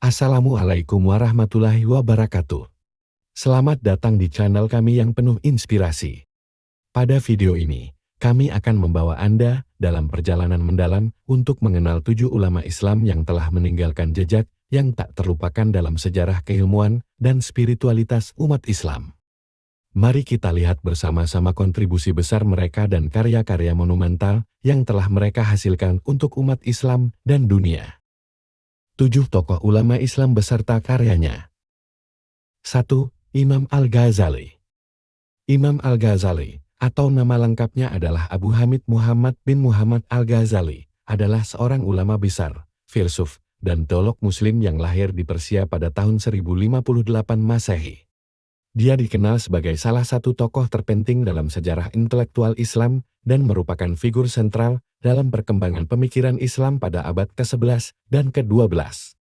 Assalamualaikum warahmatullahi wabarakatuh. Selamat datang di channel kami yang penuh inspirasi. Pada video ini, kami akan membawa Anda dalam perjalanan mendalam untuk mengenal 7 ulama Islam yang telah meninggalkan jejak yang tak terlupakan dalam sejarah keilmuan dan spiritualitas umat Islam. Mari kita lihat bersama-sama kontribusi besar mereka dan karya-karya monumental yang telah mereka hasilkan untuk umat Islam dan dunia. 7 tokoh ulama Islam beserta karyanya. 1. Imam Al-Ghazali. Imam Al-Ghazali, atau nama lengkapnya adalah Abu Hamid Muhammad bin Muhammad Al-Ghazali, adalah seorang ulama besar, filsuf, dan teolog muslim yang lahir di Persia pada tahun 1058 Masehi. Dia dikenal sebagai salah satu tokoh terpenting dalam sejarah intelektual Islam dan merupakan figur sentral dalam perkembangan pemikiran Islam pada abad ke-11 dan ke-12.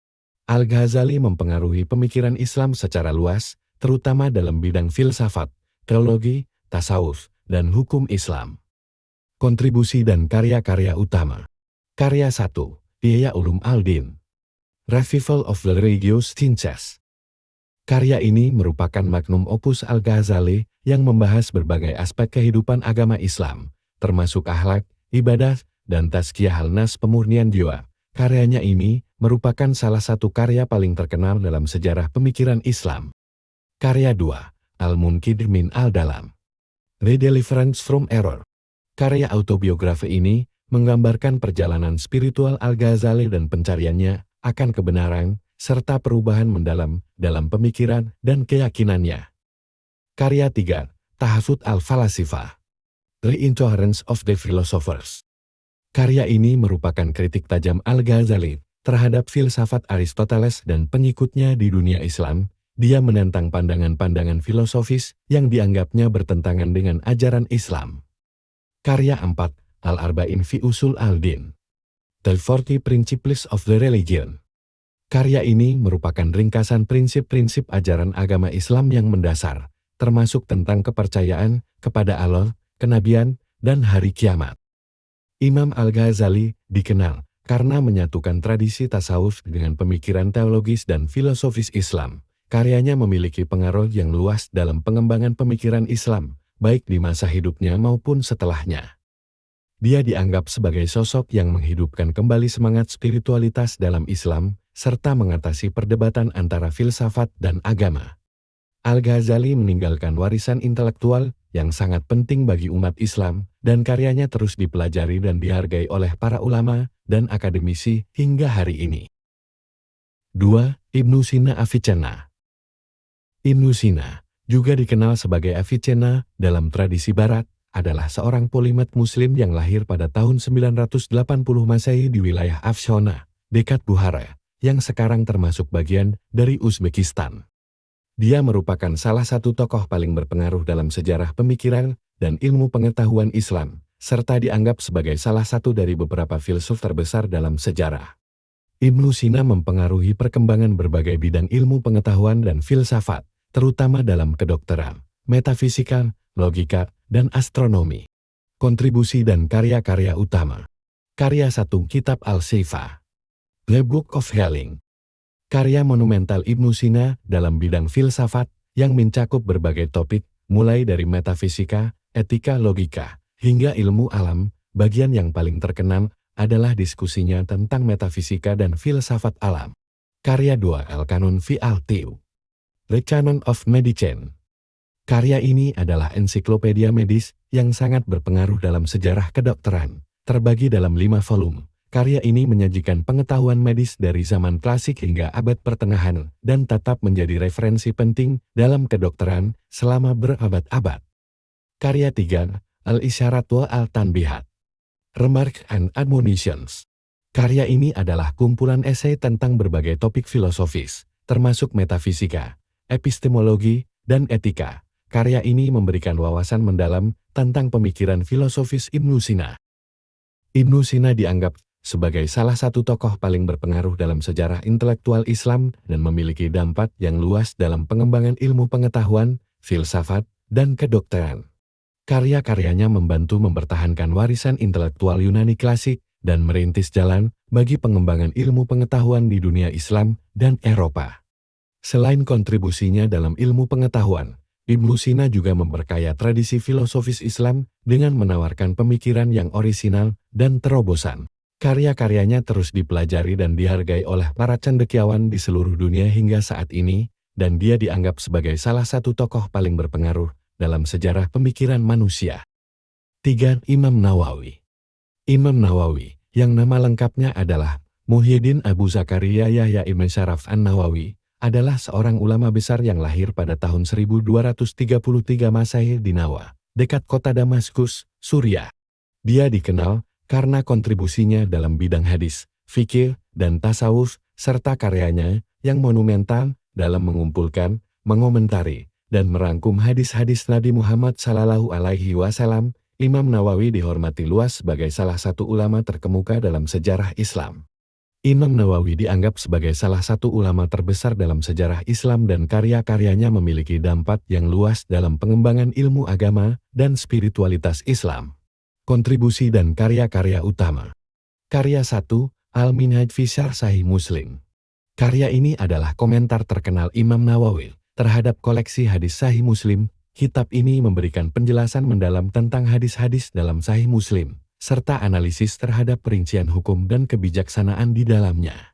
Al-Ghazali mempengaruhi pemikiran Islam secara luas, terutama dalam bidang filsafat, teologi, tasawuf, dan hukum Islam. Kontribusi dan karya-karya utama. Karya 1. Ihya Ulumuddin. Revival of the Religious Sciences. Karya ini merupakan magnum opus Al-Ghazali yang membahas berbagai aspek kehidupan agama Islam, termasuk akhlak, ibadah, dan tazkiyah al-nafs pemurnian jiwa. Karyanya ini merupakan salah satu karya paling terkenal dalam sejarah pemikiran Islam. Karya 2. Al-Munqidh min al-Dalam. Redeliverance from Error. Karya autobiografi ini menggambarkan perjalanan spiritual Al-Ghazali dan pencariannya akan kebenaran, serta perubahan mendalam dalam pemikiran dan keyakinannya. Karya 3. Tahafut al-Falasifah. Reintolerance of the Philosophers. Karya ini merupakan kritik tajam Al-Ghazali terhadap filsafat Aristoteles dan pengikutnya di dunia Islam. Dia menentang pandangan-pandangan filosofis yang dianggapnya bertentangan dengan ajaran Islam. Karya 4. Al-Arba'in fi Usul al-Din. The 40 Principles of the Religion. Karya ini merupakan ringkasan prinsip-prinsip ajaran agama Islam yang mendasar, termasuk tentang kepercayaan kepada Allah, kenabian, dan hari kiamat. Imam Al-Ghazali dikenal karena menyatukan tradisi tasawuf dengan pemikiran teologis dan filosofis Islam. Karyanya memiliki pengaruh yang luas dalam pengembangan pemikiran Islam, baik di masa hidupnya maupun setelahnya. Dia dianggap sebagai sosok yang menghidupkan kembali semangat spiritualitas dalam Islam, serta mengatasi perdebatan antara filsafat dan agama. Al-Ghazali meninggalkan warisan intelektual yang sangat penting bagi umat Islam, dan karyanya terus dipelajari dan dihargai oleh para ulama dan akademisi hingga hari ini. 2. Ibnu Sina Avicenna. Ibnu Sina, juga dikenal sebagai Avicenna dalam tradisi Barat, adalah seorang polimat Muslim yang lahir pada tahun 980 Masehi di wilayah Afshona, dekat Bukhara, yang sekarang termasuk bagian dari Uzbekistan. Dia merupakan salah satu tokoh paling berpengaruh dalam sejarah pemikiran dan ilmu pengetahuan Islam, serta dianggap sebagai salah satu dari beberapa filsuf terbesar dalam sejarah. Ibnu Sina mempengaruhi perkembangan berbagai bidang ilmu pengetahuan dan filsafat, terutama dalam kedokteran, metafisika, logika, dan astronomi. Kontribusi dan karya-karya utama. Karya 1. Kitab Al-Shifa. The Book of Healing. Karya monumental Ibnu Sina dalam bidang filsafat yang mencakup berbagai topik, mulai dari metafisika, etika, logika, hingga ilmu alam. Bagian yang paling terkenal adalah diskusinya tentang metafisika dan filsafat alam. Karya 2. Al-Qanun fi al-Tibb. The Canon of Medicine. Karya ini adalah ensiklopedia medis yang sangat berpengaruh dalam sejarah kedokteran, terbagi dalam 5 volume. Karya ini menyajikan pengetahuan medis dari zaman klasik hingga abad pertengahan dan tetap menjadi referensi penting dalam kedokteran selama berabad-abad. Karya 3. Al-Isyarat wa al-Tanbihat. Remarks and Admonitions. Karya ini adalah kumpulan esai tentang berbagai topik filosofis, termasuk metafisika, epistemologi, dan etika. Karya ini memberikan wawasan mendalam tentang pemikiran filosofis Ibnu Sina. Ibnu Sina dianggap sebagai salah satu tokoh paling berpengaruh dalam sejarah intelektual Islam dan memiliki dampak yang luas dalam pengembangan ilmu pengetahuan, filsafat, dan kedokteran. Karya-karyanya membantu mempertahankan warisan intelektual Yunani klasik dan merintis jalan bagi pengembangan ilmu pengetahuan di dunia Islam dan Eropa. Selain kontribusinya dalam ilmu pengetahuan, Ibnu Sina juga memperkaya tradisi filosofis Islam dengan menawarkan pemikiran yang orisinal dan terobosan. Karya-karyanya terus dipelajari dan dihargai oleh para cendekiawan di seluruh dunia hingga saat ini, dan dia dianggap sebagai salah satu tokoh paling berpengaruh dalam sejarah pemikiran manusia. 3. Imam Nawawi. Imam Nawawi, yang nama lengkapnya adalah Muhyiddin Abu Zakaria Yahya Ibn Syaraf An-Nawawi, adalah seorang ulama besar yang lahir pada tahun 1233 Masehi di Nawa, dekat kota Damaskus, Suriah. Dia dikenal karena kontribusinya dalam bidang hadis, fikih, dan tasawuf, serta karyanya yang monumental dalam mengumpulkan, mengomentari, dan merangkum hadis-hadis Nabi Muhammad SAW. Imam Nawawi dihormati luas sebagai salah satu ulama terkemuka dalam sejarah Islam. Imam Nawawi dianggap sebagai salah satu ulama terbesar dalam sejarah Islam dan karya-karyanya memiliki dampak yang luas dalam pengembangan ilmu agama dan spiritualitas Islam. Kontribusi dan karya-karya utama. Karya 1, Al-Minhaj fi Syarh Sahih Muslim. Karya ini adalah komentar terkenal Imam Nawawi terhadap koleksi hadis Sahih Muslim. Kitab ini memberikan penjelasan mendalam tentang hadis-hadis dalam Sahih Muslim, serta analisis terhadap perincian hukum dan kebijaksanaan di dalamnya.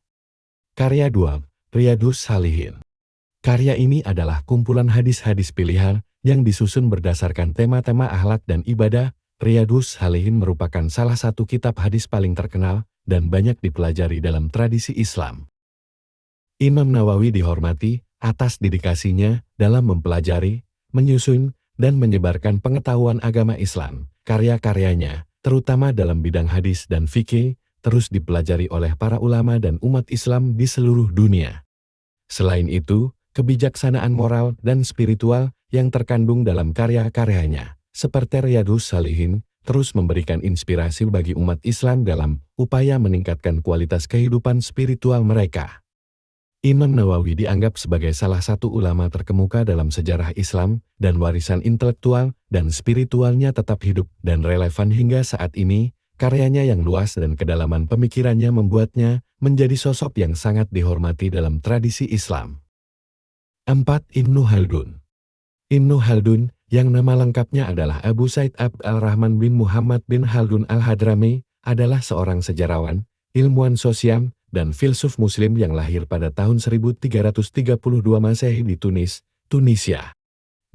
Karya 2, Riyadhus Shalihin. Karya ini adalah kumpulan hadis-hadis pilihan yang disusun berdasarkan tema-tema akhlak dan ibadah. Riyadhus Shalihin merupakan salah satu kitab hadis paling terkenal dan banyak dipelajari dalam tradisi Islam. Imam Nawawi dihormati atas dedikasinya dalam mempelajari, menyusun, dan menyebarkan pengetahuan agama Islam. Karya-karyanya, terutama dalam bidang hadis dan fikih, terus dipelajari oleh para ulama dan umat Islam di seluruh dunia. Selain itu, kebijaksanaan moral dan spiritual yang terkandung dalam karya-karyanya, seperti Riyadhus Shalihin, terus memberikan inspirasi bagi umat Islam dalam upaya meningkatkan kualitas kehidupan spiritual mereka. Imam Nawawi dianggap sebagai salah satu ulama terkemuka dalam sejarah Islam, dan warisan intelektual dan spiritualnya tetap hidup dan relevan hingga saat ini. Karyanya yang luas dan kedalaman pemikirannya membuatnya menjadi sosok yang sangat dihormati dalam tradisi Islam. 4. Ibnu Khaldun. Ibnu Khaldun, yang nama lengkapnya adalah Abu Said Abd al-Rahman bin Muhammad bin Khaldun al-Hadrami, adalah seorang sejarawan, ilmuwan sosial, dan filsuf Muslim yang lahir pada tahun 1332 Masehi di Tunis, Tunisia.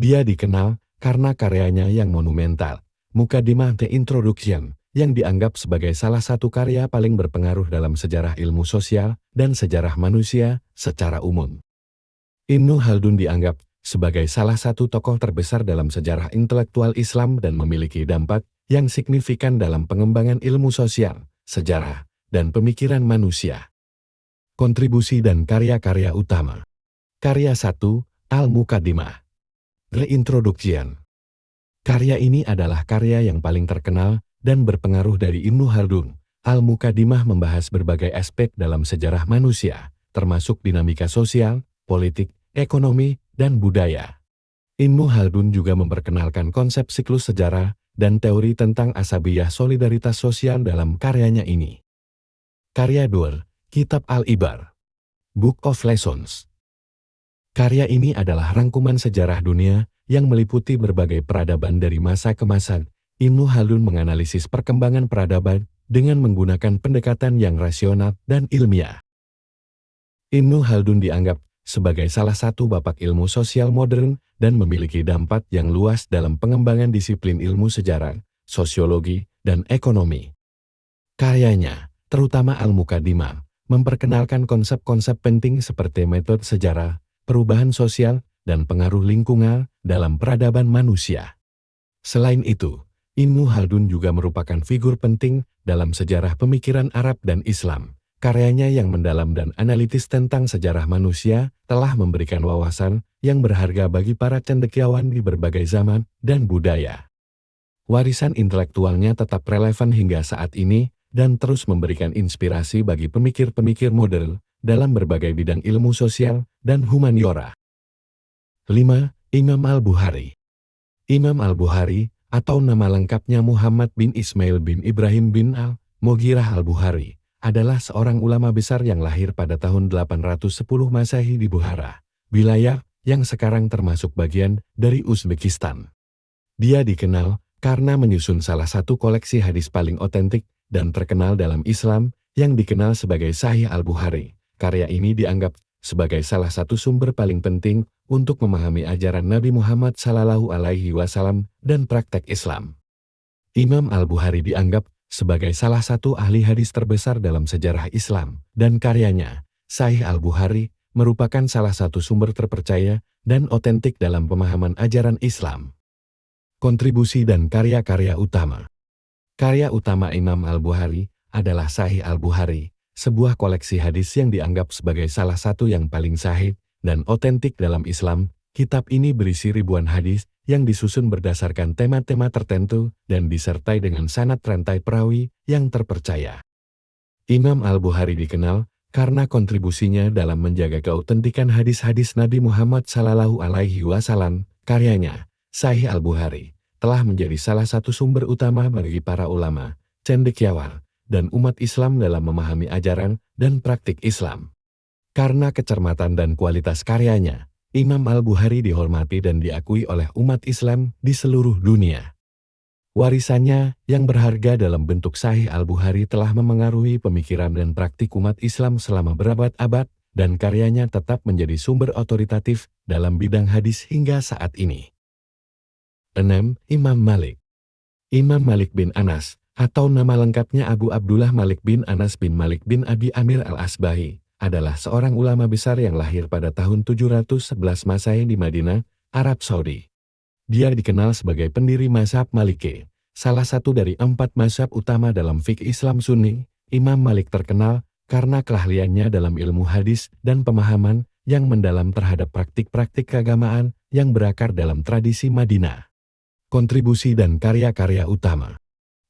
Dia dikenal karena karyanya yang monumental, Muqaddimah The Introduction, yang dianggap sebagai salah satu karya paling berpengaruh dalam sejarah ilmu sosial dan sejarah manusia secara umum. Ibnu Khaldun dianggap sebagai salah satu tokoh terbesar dalam sejarah intelektual Islam dan memiliki dampak yang signifikan dalam pengembangan ilmu sosial, sejarah, dan pemikiran manusia. Kontribusi dan karya-karya utama. Karya 1, Al-Muqaddimah. The Introduction. Karya ini adalah karya yang paling terkenal dan berpengaruh dari Ibnu Khaldun. Al-Muqaddimah membahas berbagai aspek dalam sejarah manusia, termasuk dinamika sosial, politik, ekonomi, dan budaya. Ibnu Khaldun juga memperkenalkan konsep siklus sejarah dan teori tentang asabiyah solidaritas sosial dalam karyanya ini. Karya 2, Kitab Al-Ibar. Book of Lessons. Karya ini adalah rangkuman sejarah dunia yang meliputi berbagai peradaban dari masa ke masa. Ibnu Khaldun menganalisis perkembangan peradaban dengan menggunakan pendekatan yang rasional dan ilmiah. Ibnu Khaldun dianggap sebagai salah satu bapak ilmu sosial modern dan memiliki dampak yang luas dalam pengembangan disiplin ilmu sejarah, sosiologi, dan ekonomi. Karyanya, terutama Al-Muqaddimah, memperkenalkan konsep-konsep penting seperti metode sejarah, perubahan sosial, dan pengaruh lingkungan dalam peradaban manusia. Selain itu, Ibnu Khaldun juga merupakan figur penting dalam sejarah pemikiran Arab dan Islam. Karyanya yang mendalam dan analitis tentang sejarah manusia telah memberikan wawasan yang berharga bagi para cendekiawan di berbagai zaman dan budaya. Warisan intelektualnya tetap relevan hingga saat ini dan terus memberikan inspirasi bagi pemikir-pemikir modern dalam berbagai bidang ilmu sosial dan humaniora. 5. Imam Al-Bukhari. Imam Al-Bukhari, atau nama lengkapnya Muhammad bin Ismail bin Ibrahim bin Mughirah al-Bukhari, adalah seorang ulama besar yang lahir pada tahun 810 Masehi di Bukhara, wilayah yang sekarang termasuk bagian dari Uzbekistan. Dia dikenal karena menyusun salah satu koleksi hadis paling otentik dan terkenal dalam Islam yang dikenal sebagai Sahih al-Bukhari. Karya ini dianggap sebagai salah satu sumber paling penting untuk memahami ajaran Nabi Muhammad SAW dan praktek Islam. Imam al-Bukhari dianggap sebagai salah satu ahli hadis terbesar dalam sejarah Islam, dan karyanya, Sahih al-Bukhari, merupakan salah satu sumber terpercaya dan otentik dalam pemahaman ajaran Islam. Kontribusi dan karya-karya utama. Karya utama Imam al-Bukhari adalah Sahih al-Bukhari, sebuah koleksi hadis yang dianggap sebagai salah satu yang paling sahih dan otentik dalam Islam. Kitab ini berisi ribuan hadis yang disusun berdasarkan tema-tema tertentu dan disertai dengan sanad rantai perawi yang terpercaya. Imam al-Bukhari dikenal karena kontribusinya dalam menjaga keautentikan hadis-hadis Nabi Muhammad SAW. Karyanya, Sahih al-Bukhari, telah menjadi salah satu sumber utama bagi para ulama, cendekiawan, dan umat Islam dalam memahami ajaran dan praktik Islam. Karena kecermatan dan kualitas karyanya, Imam al-Bukhari dihormati dan diakui oleh umat Islam di seluruh dunia. Warisannya yang berharga dalam bentuk Sahih al-Bukhari telah memengaruhi pemikiran dan praktik umat Islam selama berabad-abad, dan karyanya tetap menjadi sumber otoritatif dalam bidang hadis hingga saat ini. 6. Imam Malik. Imam Malik bin Anas, atau nama lengkapnya Abu Abdullah Malik bin Anas bin Malik bin Abi Amir al-Asbahi, adalah seorang ulama besar yang lahir pada tahun 711 Masehi di Madinah, Arab Saudi. Dia dikenal sebagai pendiri mazhab Maliki, salah satu dari 4 mazhab utama dalam fikih Islam Sunni. Imam Malik terkenal karena keahliannya dalam ilmu hadis dan pemahaman yang mendalam terhadap praktik-praktik keagamaan yang berakar dalam tradisi Madinah. Kontribusi dan karya-karya utama.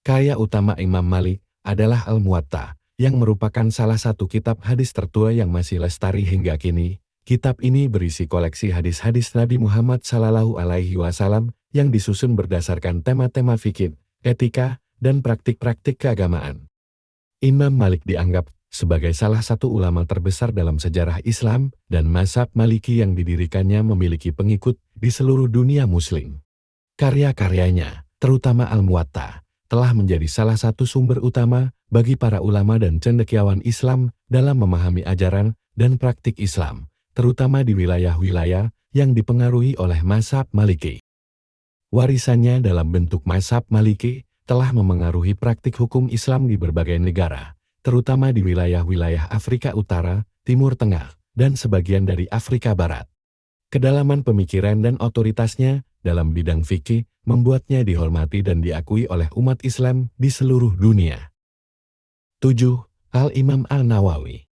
Karya utama Imam Malik adalah Al-Muwatta, yang merupakan salah satu kitab hadis tertua yang masih lestari hingga kini. Kitab ini berisi koleksi hadis-hadis Nabi Muhammad SAW yang disusun berdasarkan tema-tema fikih, etika, dan praktik-praktik keagamaan. Imam Malik dianggap sebagai salah satu ulama terbesar dalam sejarah Islam, dan mazhab Maliki yang didirikannya memiliki pengikut di seluruh dunia Muslim. Karya-karyanya, terutama Al-Muwatta, telah menjadi salah satu sumber utama bagi para ulama dan cendekiawan Islam dalam memahami ajaran dan praktik Islam, terutama di wilayah-wilayah yang dipengaruhi oleh mazhab Maliki. Warisannya dalam bentuk mazhab Maliki telah memengaruhi praktik hukum Islam di berbagai negara, terutama di wilayah-wilayah Afrika Utara, Timur Tengah, dan sebagian dari Afrika Barat. Kedalaman pemikiran dan otoritasnya dalam bidang fikih membuatnya dihormati dan diakui oleh umat Islam di seluruh dunia. 7. Al-Imam Al-Nawawi.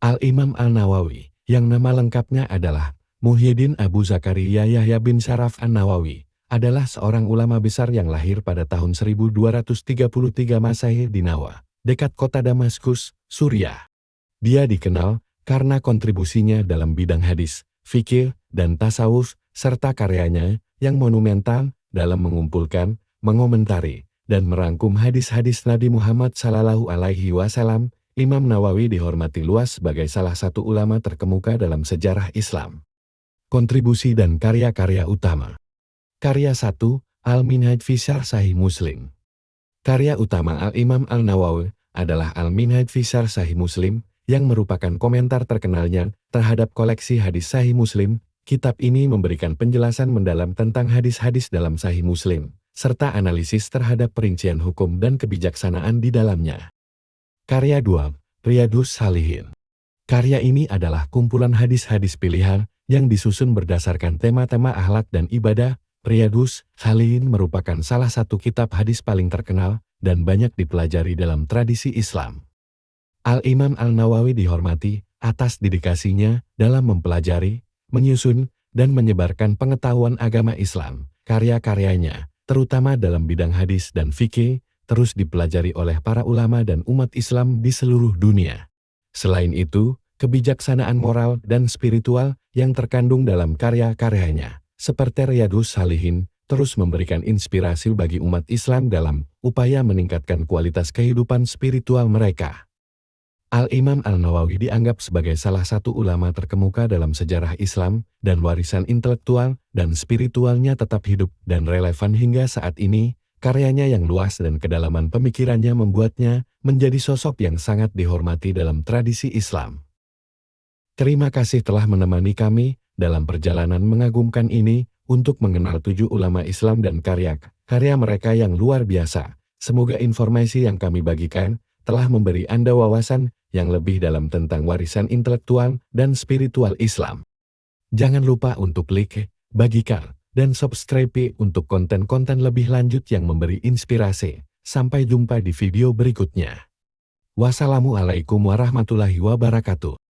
Al-Imam Al-Nawawi, yang nama lengkapnya adalah Muhyiddin Abu Zakaria Yahya bin Sharaf An-Nawawi, adalah seorang ulama besar yang lahir pada tahun 1233 Masehi di Nawa, dekat kota Damaskus, Suriah. Dia dikenal karena kontribusinya dalam bidang hadis, fikih, dan tasawuf, serta karyanya yang monumental dalam mengumpulkan, mengomentari, dan merangkum hadis-hadis Nabi Muhammad SAW. Imam Nawawi dihormati luas sebagai salah satu ulama terkemuka dalam sejarah Islam. Kontribusi dan karya-karya utama. Karya 1, Al-Minhaj fi Syarh Sahih Muslim. Karya utama Al-Imam Al-Nawawi adalah Al-Minhaj fi Syarh Sahih Muslim, yang merupakan komentar terkenalnya terhadap koleksi hadis Sahih Muslim. Kitab ini memberikan penjelasan mendalam tentang hadis-hadis dalam Sahih Muslim, serta analisis terhadap perincian hukum dan kebijaksanaan di dalamnya. Karya 2, Riyadhus Shalihin. Karya ini adalah kumpulan hadis-hadis pilihan yang disusun berdasarkan tema-tema akhlak dan ibadah. Riyadhus Shalihin merupakan salah satu kitab hadis paling terkenal dan banyak dipelajari dalam tradisi Islam. Al-Imam Al-Nawawi dihormati atas dedikasinya dalam mempelajari, menyusun, dan menyebarkan pengetahuan agama Islam. Karya-karyanya, terutama dalam bidang hadis dan fikih, terus dipelajari oleh para ulama dan umat Islam di seluruh dunia. Selain itu, kebijaksanaan moral dan spiritual yang terkandung dalam karya-karyanya, seperti Riyadhus Shalihin, terus memberikan inspirasi bagi umat Islam dalam upaya meningkatkan kualitas kehidupan spiritual mereka. Al-Imam Al-Nawawi dianggap sebagai salah satu ulama terkemuka dalam sejarah Islam, dan warisan intelektual dan spiritualnya tetap hidup dan relevan hingga saat ini. Karyanya yang luas dan kedalaman pemikirannya membuatnya menjadi sosok yang sangat dihormati dalam tradisi Islam. Terima kasih telah menemani kami dalam perjalanan mengagumkan ini untuk mengenal 7 ulama Islam dan karya mereka yang luar biasa. Semoga informasi yang kami bagikan telah memberi Anda wawasan yang lebih dalam tentang warisan intelektual dan spiritual Islam. Jangan lupa untuk klik, bagikan, dan subscribe untuk konten-konten lebih lanjut yang memberi inspirasi. Sampai jumpa di video berikutnya. Wassalamualaikum warahmatullahi wabarakatuh.